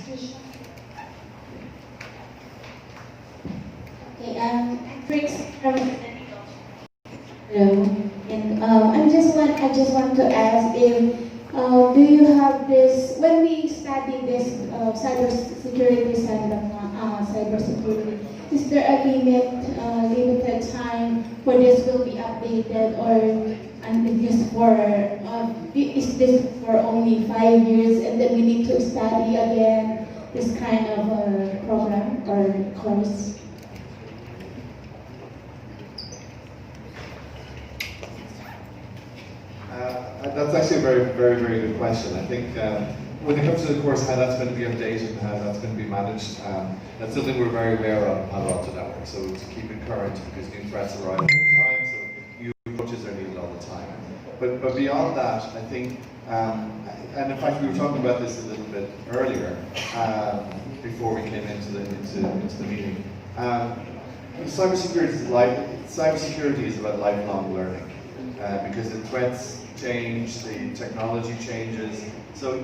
Okay, Trix from Hello, and I just want to ask if do you have this when we study this cybersecurity cybersecurity? Is there a limited time for this will be updated, or and is this for only 5 years and then we need to study again this kind of program or course? That's actually a very good question. I think when it comes to the course, how that's going to be updated and how that's going to be managed, that's something we're very aware of at Alto Network. So to keep it current, because new threats arise all the time, so new approaches are needed all the time. But beyond that, I think, and in fact we were talking about this a little bit earlier, before we came into the meeting. Cybersecurity is about lifelong learning. Because the threats change, the technology changes. So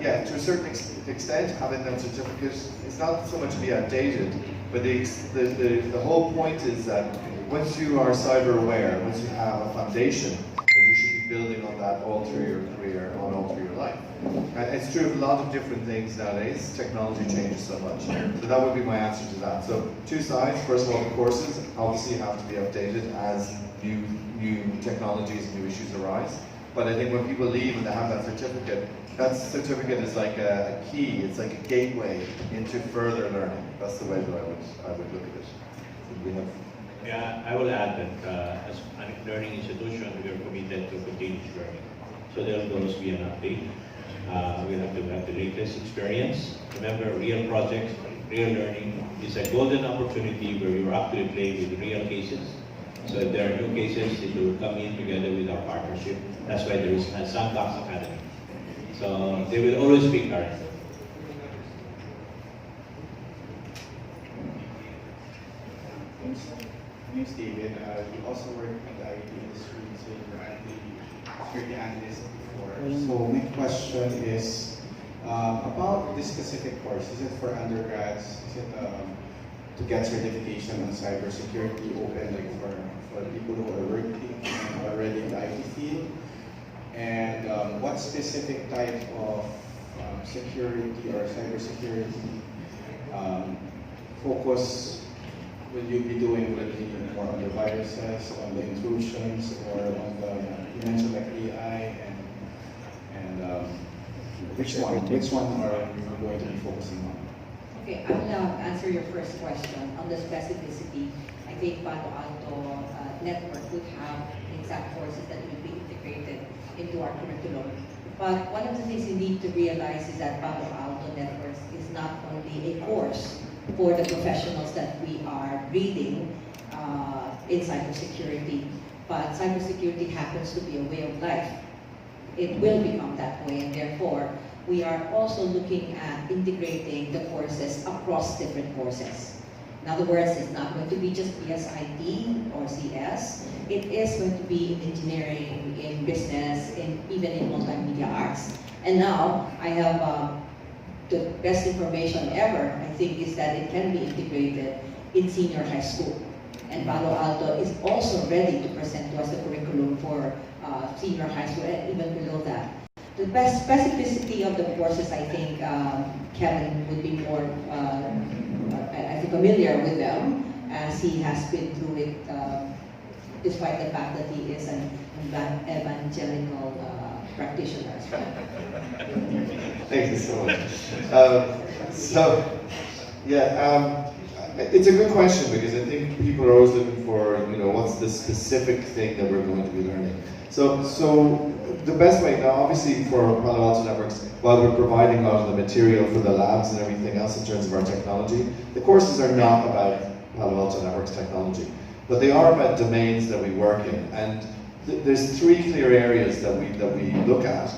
yeah, to a certain extent, having that certificate is not so much to be outdated, but the whole point is that once you are cyber aware, once you have a foundation, that you should be building on that all through your career, all through your life. It's true of a lot of different things nowadays. Technology changes so much. So that would be my answer to that. So two sides. First of all, the courses obviously have to be updated as new technologies and new issues arise. But I think when people leave and they have that certificate is like a key, it's like a gateway into further learning. That's the way that I would look at it. We have. Yeah, I will add that as a learning institution, we are committed to continuous learning. So there will always be an update. We have to have the latest experience. Remember, real projects, real learning is a golden opportunity where you're actually playing with real cases. So if there are new cases, it will come in together with our partnership. That's why there is a Sandbox Academy. So they will always be current. Thanks, David. You also work in the IT industry, so you're security analyst before. So my question is about this specific course. Is it for undergrads? Is it to get certification on cybersecurity open like for people who are working already in the IT field? And what specific type of security or cybersecurity focus will you be doing? Will it be more on the viruses, on the intrusions, or on the, you mentioned like AI, and which one are you going to be focusing on? Okay, I will answer your first question. On the specificity, I think Palo Alto network would have exact courses that will be integrated into our curriculum. But one of the things you need to realize is that Palo Alto networks is not only a course for the professionals that we are reading in cybersecurity, but cybersecurity happens to be a way of life. It will become that way, and therefore, we are also looking at integrating the courses across different courses. In other words, it's not going to be just BSIT or CS. It is going to be in engineering, in business, even in multimedia arts. And now, I have the best information ever, I think, is that it can be integrated in senior high school. And Palo Alto is also ready to present to us the curriculum for senior high school and even below that. The best specificity of the courses, I think Kevin would be more, I think, familiar with them, as he has been through it, despite the fact that he is an evangelical practitioner as well. Thank you so much. It's a good question, because I think people are always looking for, what's the specific thing that we're going to be learning. So the best way, now obviously for Palo Alto Networks, while we're providing a lot of the material for the labs and everything else in terms of our technology, the courses are not about Palo Alto Networks technology, but they are about domains that we work in. And there's three clear areas that we look at.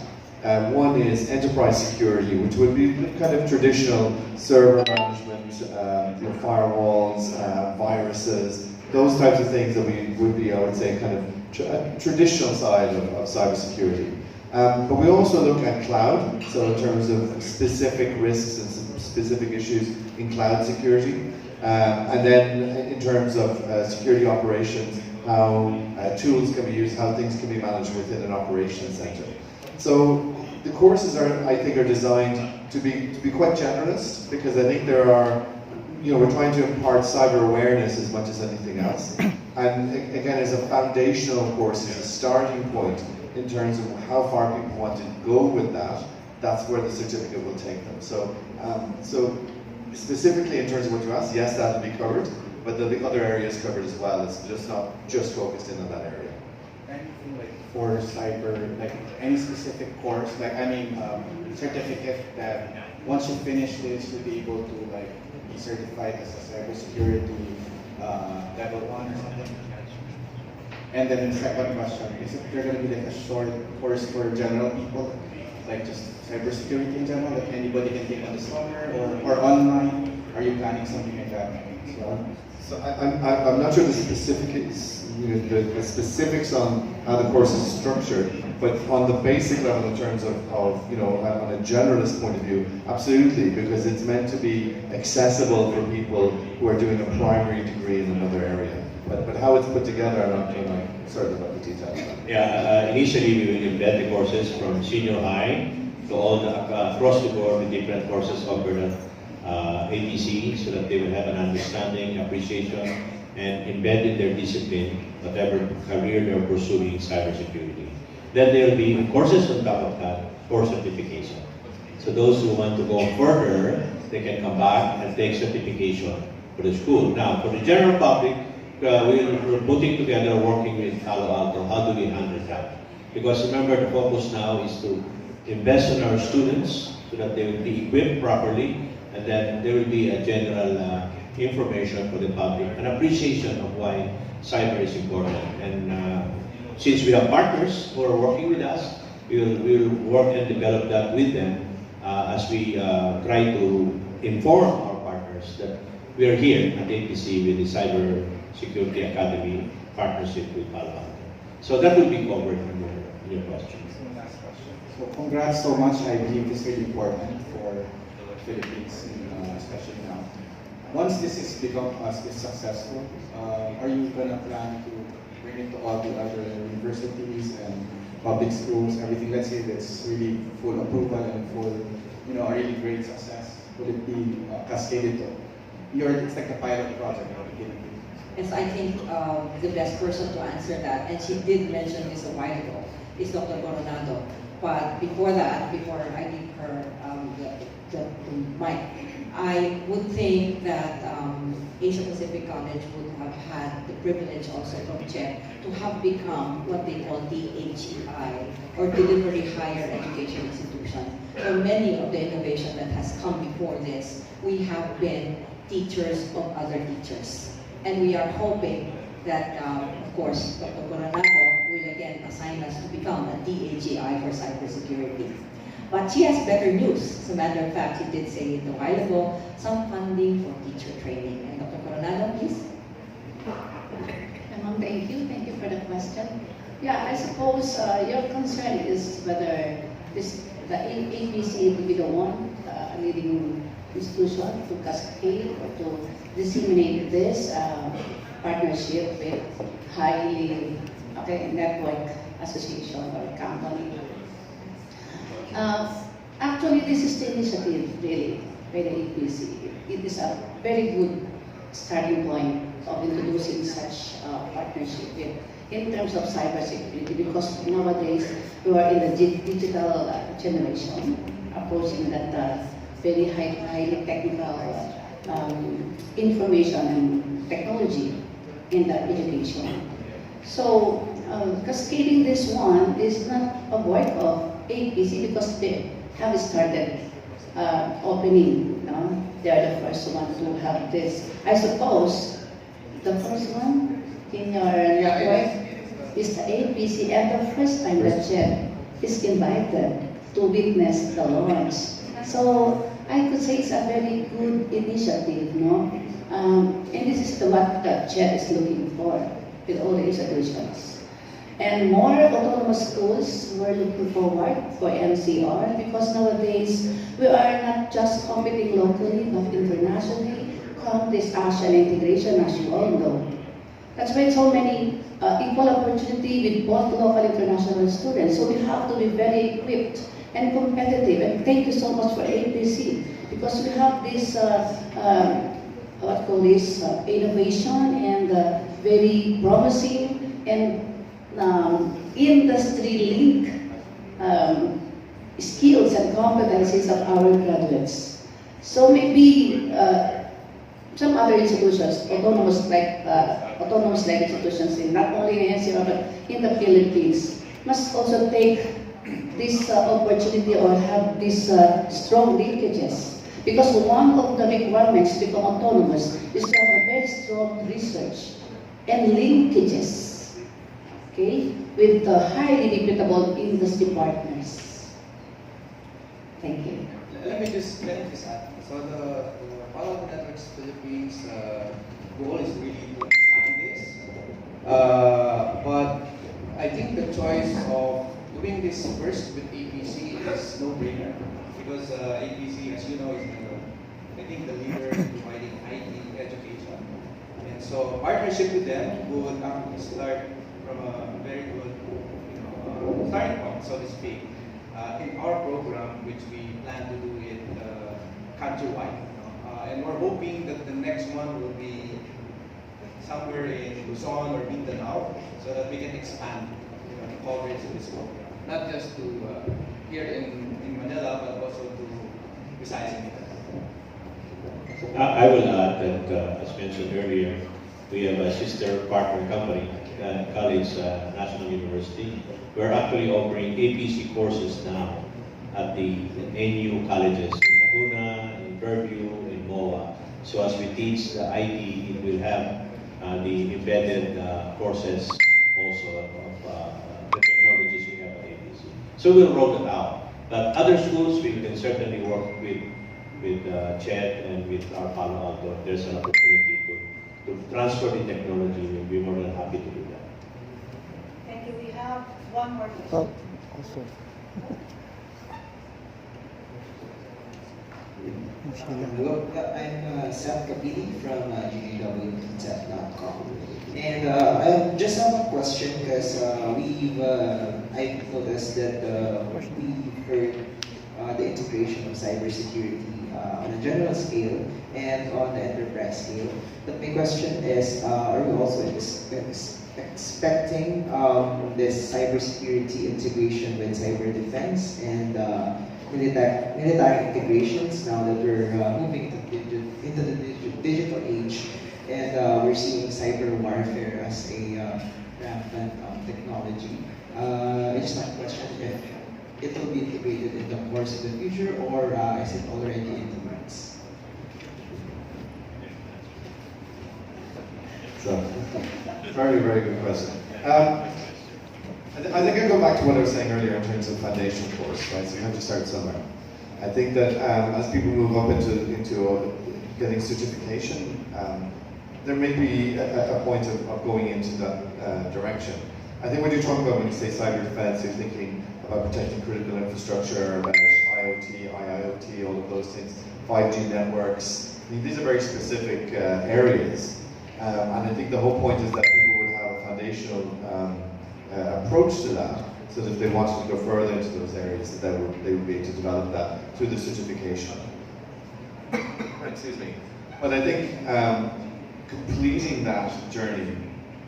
One is enterprise security, which would be kind of traditional server management, firewalls, viruses, those types of things that would be, I would say, kind of traditional side of cybersecurity. But we also look at cloud, so in terms of specific risks and some specific issues in cloud security. And then in terms of security operations, how tools can be used, how things can be managed within an operations center. So the courses I think are designed to be quite generalist, because I think there are, we're trying to impart cyber awareness as much as anything else. And again, as a foundational course, as a starting point in terms of how far people want to go with that, that's where the certificate will take them. So, so specifically in terms of what you asked, yes, that will be covered, but there'll be other areas covered as well. It's just not just focused in on that area. Anything like for cyber, like any specific course, like certificate that once you finish this, you'll be able to like be certified as a cybersecurity level 1 or something. And then the second question, is it there going to be like a short course for general people, like just cybersecurity in general, that anybody can take on the summer or online? Are you planning something like that as well? So I'm not sure the specifics, the specifics on how the course is structured, but on the basic level in terms of on a generalist point of view, absolutely, because it's meant to be accessible for people who are doing a primary degree in another area. But how it's put together, I'm not certain about the details. Yeah, initially we will embed the courses from senior high to all across the board, the different courses offered at APC, so that they will have an understanding, appreciation, and embed in their discipline whatever career they're pursuing in cybersecurity. Then there will be courses on top of that for certification. So those who want to go further, they can come back and take certification for the school. Now, for the general public, we're putting together, working with Palo Alto, how do we handle that? Because remember, the focus now is to invest in our students so that they will be equipped properly, and then there will be a general information for the public, an appreciation of why cyber is important. And since we have partners who are working with us, we'll work and develop that with them as we try to inform our partners that we are here at APC with the Cybersecurity Academy partnership with Palo Alto. So that will be covered in your question. Last question. So congrats so much. I believe this is really important for the Philippines, especially now. Once this is become successful, are you gonna plan to bring it to all the other universities and public schools, everything? Let's say that's really full approval and full, a really great success. Will it be cascaded to? It's like a pilot project at the beginning. Yes, I think the best person to answer that, and she did mention this a while ago, is Dr. Coronado. But before that, before I give her the mic, I would think that Asia Pacific College would have had the privilege also from CHEP to have become what they call DHEI, or Delivery Higher Education Institution. So many of the innovation that has come before this, we have been teachers of other teachers. And we are hoping that, of course, Dr. Coronado will again assign us to become a DHEI for cybersecurity. But she has better news. As a matter of fact, she did say it a while ago, some funding for teacher training. And Dr. Coronado, please. Thank you. Thank you for the question. Yeah, I suppose your concern is whether the APC will be the one leading institution to cascade or to disseminate this partnership with highly network association or company. Actually, this is the initiative really by the APC. It is a very good starting point of introducing such partnership in terms of cybersecurity, because nowadays we are in the digital generation, approaching that very highly technical information and technology in the education. So cascading this one is not a work of APC because they have started opening. They are the first one to have this. I suppose the first one in your network is the APC, and the first time that CHEP is invited to witness the launch. So I could say it's a very good initiative, and this is what the CHEP is looking for with all the institutions. And more autonomous schools, we're looking forward for MCR because nowadays we are not just competing locally but internationally. Come this Asian integration, as you all know. That's why so many equal opportunity with both local and international students. So we have to be very equipped and competitive. And thank you so much for APC because we have this innovation and very promising and industry-linked skills and competencies of our graduates. So maybe some other institutions, autonomous like institutions in not only in NCR but in the Philippines, must also take this opportunity or have these strong linkages. Because one of the requirements to become autonomous is to have a very strong research and linkages, okay, with highly reputable industry partners. Thank you. Let me just add. So the Palo Networks Philippines goal is really to expand this. But I think the choice of doing this first with APC is no-brainer because APC, as you know, is I think the leader in providing IT education. And so partnership with them would actually start from a very good starting point, so to speak. In our program, which we plan to do it countrywide. And we're hoping that the next one will be somewhere in Luzon or Mindanao so that we can expand the coverage of this program. Not just to here in Manila, but also to Visayas and Mindanao. I will add that, as mentioned earlier, we have a sister partner company, College National University. We're actually offering APC courses now at the NU colleges in Laguna, in Fairview, in MOA. So as we teach the IT, it will have the embedded courses also of the technologies we have at APC. So we'll roll it out. But other schools, we can certainly work with CHED and with our Palo Alto. There's an opportunity to transfer the technology. We'll be more than happy to do that. Thank you. We have one more question. Hello, I'm Seth Kapili from GGWTech.com. And I just have a question because I've noticed that we've heard the integration of cybersecurity on a general scale and on the enterprise scale. But my question is, are we also expecting this cybersecurity integration with cyber defense and military integrations now that we're moving into the digital age and we're seeing cyber warfare as a rampant technology? I just have a question if it will be integrated in the course of the future or is it already in the works? Sure. Very, very good question. I think I go back to what I was saying earlier in terms of foundation course, right? So you have to start somewhere. I think that as people move up into getting certification, there may be a point of going into that direction. I think what you're talking about when you say cyber defense, you're thinking about protecting critical infrastructure, about IoT, IIoT, all of those things, 5G networks. I mean, these are very specific areas. And I think the whole point is that people would have a foundational approach to that, so that if they wanted to go further into those areas, that they would be able to develop that through the certification. Excuse me. But I think completing that journey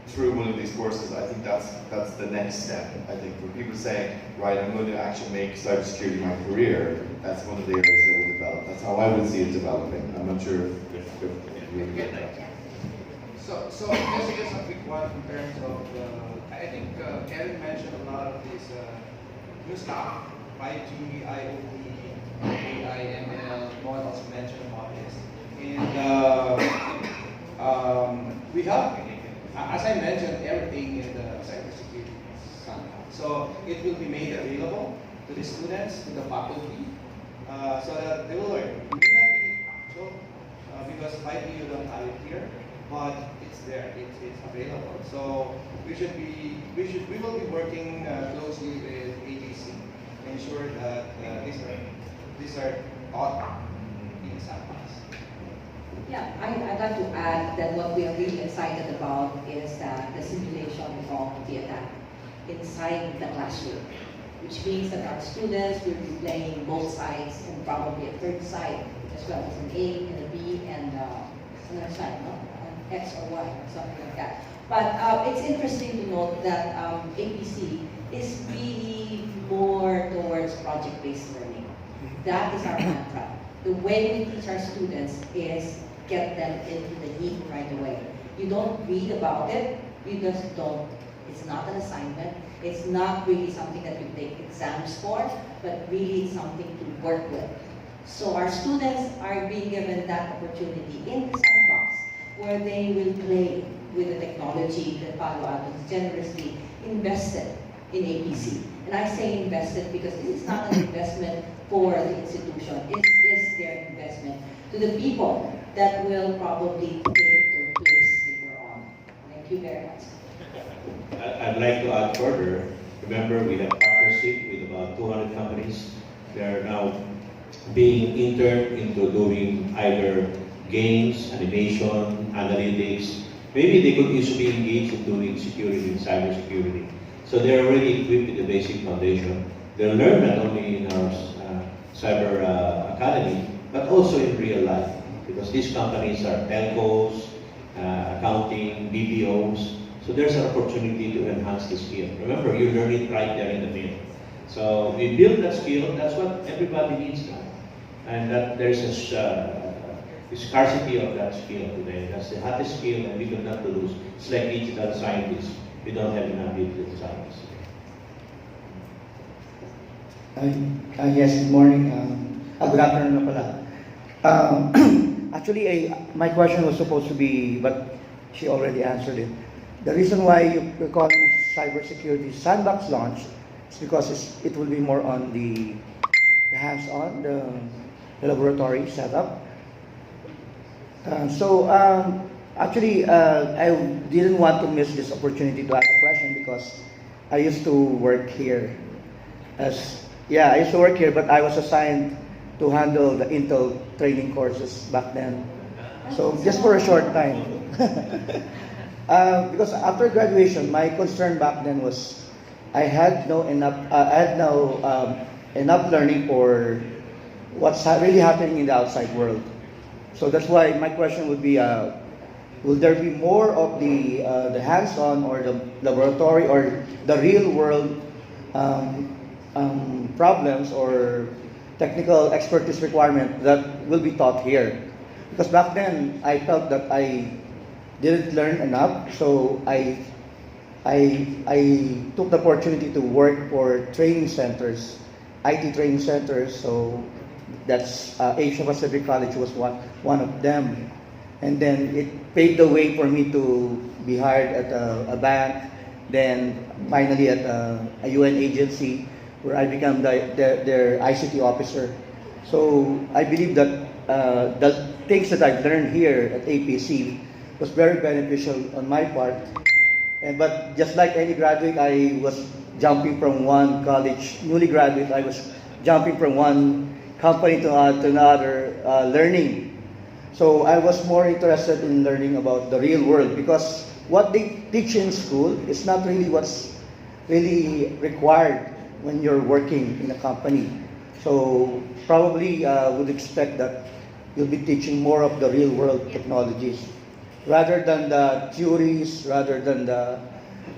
through one of these courses, I think that's the next step. I think for people saying, right, I'm going to actually make cybersecurity my career, that's one of the areas that will develop. That's how I would see it developing. I'm not sure if we can get that. So just a quick one in terms of, I think Kevin mentioned a lot of this new stuff, 5G, IoT, AI, ML, Mon also mentioned about this. And we have, as I mentioned, everything in the cybersecurity Sandbox. So it will be made available to the students, to the faculty, so that they will learn. It may not be actual, because 5G you don't have it here. but it's there, it's available. So we will be working closely with APC to ensure that these are taught in Sandbox. Yeah, I'd like to add that what we are really excited about is the simulation of the attack inside the classroom, which means that our students will be playing both sides and probably a third side as well as an A and a B and another side, no? An X or Y or something like that. But it's interesting to note that APC is really more towards project-based learning. That is our mantra. The way we teach our students is get them into the need right away. You don't read about it, you just don't. It's not an assignment, it's not really something that you take exams for, but really it's something to work with. So our students are being given that opportunity in the Sandbox where they will play with the technology that Palo Alto has generously invested in APC. And I say invested because this is not an investment for the institution, it is their investment to the people that will probably take their place later on. Thank you very much. I'd like to add further. Remember, we have partnership with about 200 companies. They are now being interned into doing either games, animation, analytics. Maybe they could easily engage in doing security and cybersecurity. So they're already equipped with the basic foundation. They'll learn not only in our cyber academy, but also in real life. Because these companies are telcos, accounting, BPOs. So there's an opportunity to enhance the skill. Remember, you learn it right there in the field. So we build that skill. That's what everybody needs now. And that there's a scarcity of that skill today. That's the hottest skill, and we could not lose. It's like digital scientists. We don't have enough digital scientists. Yes, good morning. Good afternoon na pala. Actually, my question was supposed to be, but she already answered it. The reason why you're calling cybersecurity Sandbox launch is because it will be more on the hands-on, the laboratory setup. Actually, I didn't want to miss this opportunity to ask a question because I used to work here. I used to work here, but I was assigned to handle the Intel training courses back then. So just for a short time. Because after graduation, my concern back then was I had no enough learning for what's really happening in the outside world. So that's why my question would be, will there be more of the hands-on or the laboratory or the real world problems or technical expertise requirement that will be taught here? Because back then I felt that I didn't learn enough, so I took the opportunity to work for training centers, IT training centers. So that's Asia Pacific College was one of them, and then it paved the way for me to be hired at a bank, then finally at a UN agency where I became their ICT officer. So I believe that the things that I've learned here at APC was very beneficial on my part. But just like any graduate, I was jumping from one college, newly graduate, I was jumping from one company to another, learning. So I was more interested in learning about the real world because what they teach in school is not really what's really required when you're working in a company. So probably would expect that you'll be teaching more of the real world technologies rather than the theories, rather than the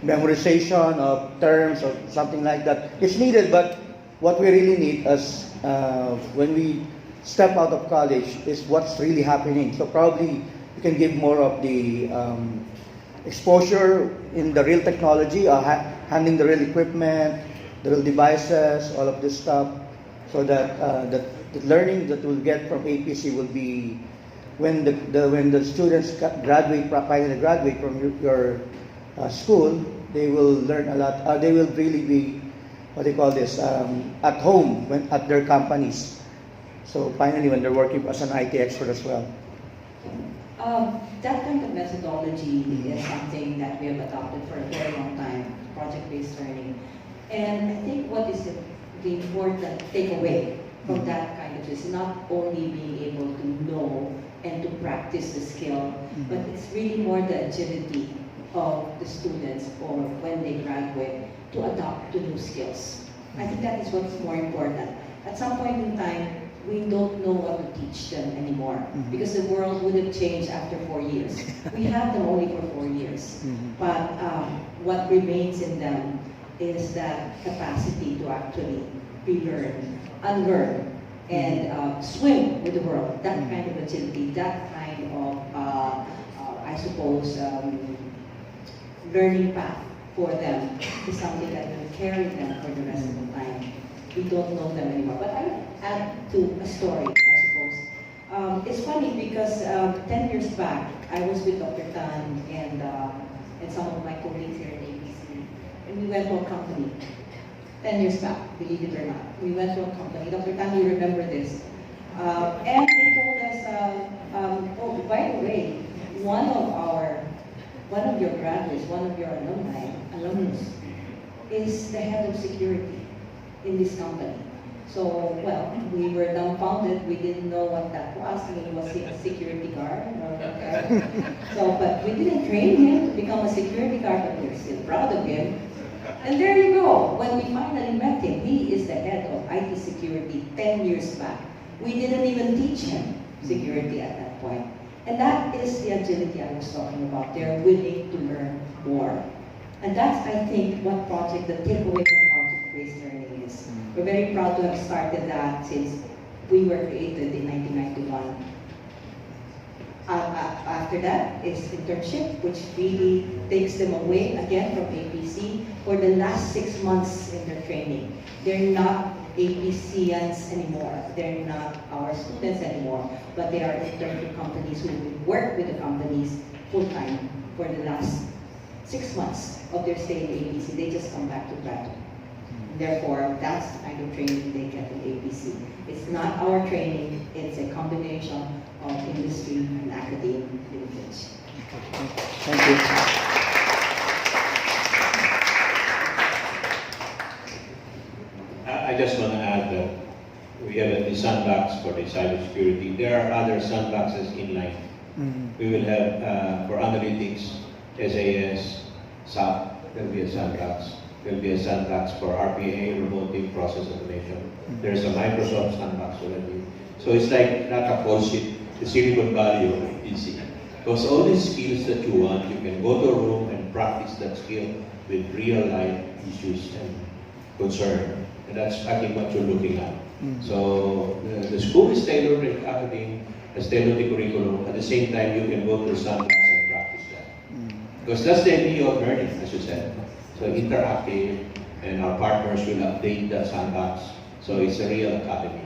memorization of terms or something like that. It's needed, but what we really need is when we step out of college is what's really happening. So probably you can give more of the exposure in the real technology, handling the real equipment, the real devices, all of this stuff, so that the learning that we'll get from APC will be when the students finally graduate from your school, they will learn a lot. They will really be, what they call this, at home at their companies. So finally, when they're working as an IT expert as well. That kind of methodology is something that we have adopted for a very long time, project-based learning. And I think what is the important takeaway from that kind of is not only being able to know and to practice the skill, but it's really more the agility of the students or when they graduate to adopt to new skills. I think that is what's more important. At some point in time, we don't know what to teach them anymore because the world would have changed after 4 years. We have them only for 4 years. But what remains in them is that capacity to actually relearn, unlearn, and swim with the world. That kind of agility, that kind of, I suppose, learning path for them is something that will carry them for the rest of the time. We don't know them anymore. But I would add to a story, I suppose. It's funny because 10 years back, I was with Dr. Tan and some of my colleagues here at APC, and we went to a company. 10 years back, believe it or not. We went to a company. Dr. Tan, you remember this. And they told us, oh, by the way, one of your graduates, one of your alumnus, is the head of security in this company. So, well, we were dumbfounded. We didn't know what that was. I mean, was he a security guard or whatever? So, but we didn't train him to become a security guard, but we're still proud of him. And there you go. When we finally met him, he is the head of IT security 10 years back. We didn't even teach him security at that point. And that is the agility I was talking about. They're willing to learn more. And that's, I think, what the takeaway from project-based learning is. We're very proud to have started that since we were created in 1991. After that is internship, which really takes them away again from APC for the last 6 months in their training. They're not APCians anymore. They're not our students anymore, but they are intern to companies who work with the companies full-time for the last 6 months of their stay in APC. They just come back to graduate. Therefore, that's the kind of training they get in APC. It's not our training, it's a combination of industry and academic linkage. Thank you. I just want to add that we have the Sandbox for the cybersecurity. There are other sandboxes in line. We will have for analytics, SAS, SAP, there will be a sandbox. There will be a sandbox for RPA, robotic process automation. There's a Microsoft sandbox already. So it's like not a bullshit, the Silicon Valley of APC. Because all these skills that you want, you can go to a room and practice that skill with real life issues and concern. And that's I think what you're looking at. So the school is tailored, the academy has tailored the curriculum. At the same time, you can go to the sandbox and practice that. Because that's the idea of learning, as you said. So interactive, and our partners will update the Sandbox. So it's a real academy.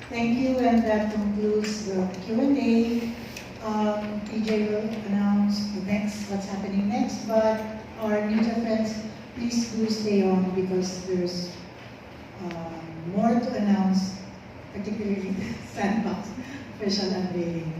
Thank you, and that concludes the Q&A. PJ will announce what's happening next, but our media friends, please do stay on because there's more to announce, particularly the Sandbox official unveiling.